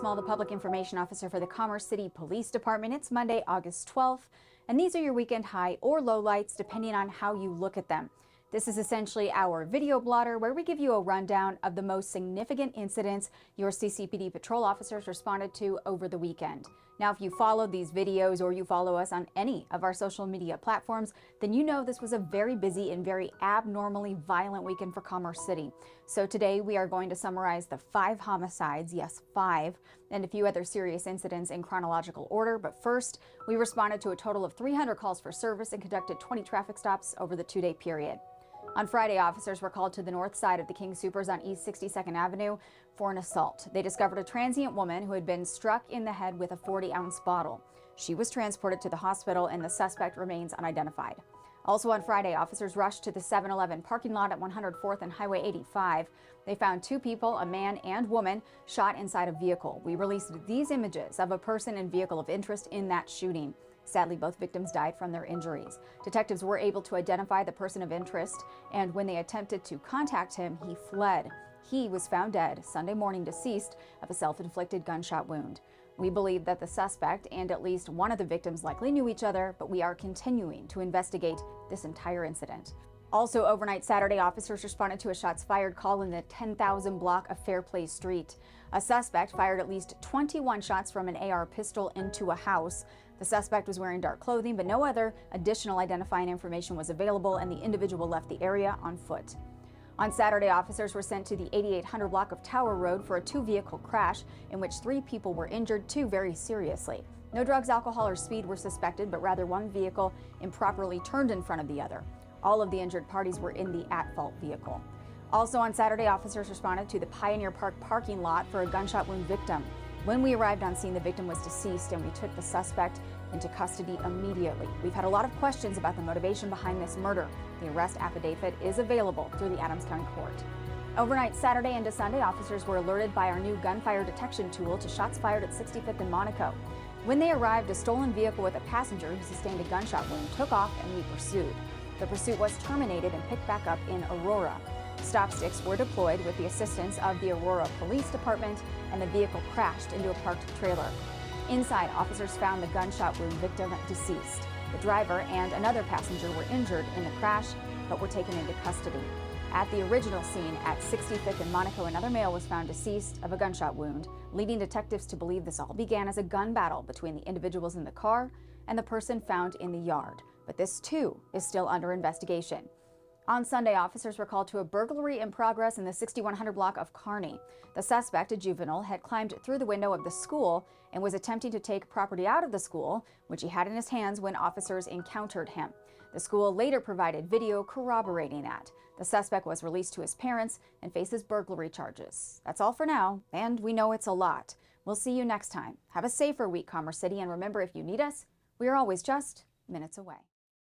Small, the Public Information Officer for the Commerce City Police Department. It's Monday, August 12th, and these are your weekend high or low lights depending on how you look at them. This is essentially our video blotter where we give you a rundown of the most significant incidents your CCPD patrol officers responded to over the weekend. Now, if you followed these videos or you follow us on any of our social media platforms, then you know this was a very busy and very abnormally violent weekend for Commerce City. So today we are going to summarize the 5 homicides, yes, 5, and a few other serious incidents in chronological order. But first, we responded to a total of 300 calls for service and conducted 20 traffic stops over the 2-day period. On Friday, officers were called to the north side of the King Soopers on East 62nd Avenue for an assault. They discovered a transient woman who had been struck in the head with a 40-ounce bottle. She was transported to the hospital and the suspect remains unidentified. Also on Friday, officers rushed to the 7-Eleven parking lot at 104th and Highway 85. They found 2 people, a man and woman, shot inside a vehicle. We released these images of a person and vehicle of interest in that shooting. Sadly, both victims died from their injuries. Detectives were able to identify the person of interest, and when they attempted to contact him, he fled. He was found dead Sunday morning, deceased of a self-inflicted gunshot wound. We believe that the suspect and at least one of the victims likely knew each other, but we are continuing to investigate this entire incident. Also overnight Saturday, officers responded to a shots fired call in the 10,000 block of Fairplay Street. A suspect fired at least 21 shots from an AR pistol into a house. The suspect was wearing dark clothing, but no other additional identifying information was available, and the individual left the area on foot. On Saturday, officers were sent to the 8800 block of Tower Road for a 2-vehicle crash in which 3 people were injured, 2 very seriously. No drugs, alcohol, or speed were suspected, but rather one vehicle improperly turned in front of the other. All of the injured parties were in the at-fault vehicle. Also on Saturday, officers responded to the Pioneer Park parking lot for a gunshot wound victim. When we arrived on scene, the victim was deceased, and we took the suspect into custody immediately. We've had a lot of questions about the motivation behind this murder. The arrest affidavit is available through the Adams County Court. Overnight Saturday into Sunday, officers were alerted by our new gunfire detection tool to shots fired at 65th and Monaco. When they arrived, a stolen vehicle with a passenger who sustained a gunshot wound took off, and we pursued. The pursuit was terminated and picked back up in Aurora. Stop sticks were deployed with the assistance of the Aurora Police Department, and the vehicle crashed into a parked trailer. Inside, officers found the gunshot wound victim deceased. The driver and another passenger were injured in the crash, but were taken into custody. At the original scene at 65th and Monaco, another male was found deceased of a gunshot wound, leading detectives to believe this all began as a gun battle between the individuals in the car and the person found in the yard. But this, too, is still under investigation. On Sunday, officers were called to a burglary in progress in the 6100 block of Kearney. The suspect, a juvenile, had climbed through the window of the school and was attempting to take property out of the school, which he had in his hands when officers encountered him. The school later provided video corroborating that. The suspect was released to his parents and faces burglary charges. That's all for now, and we know it's a lot. We'll see you next time. Have a safer week, Commerce City, and remember, if you need us, we are always just minutes away.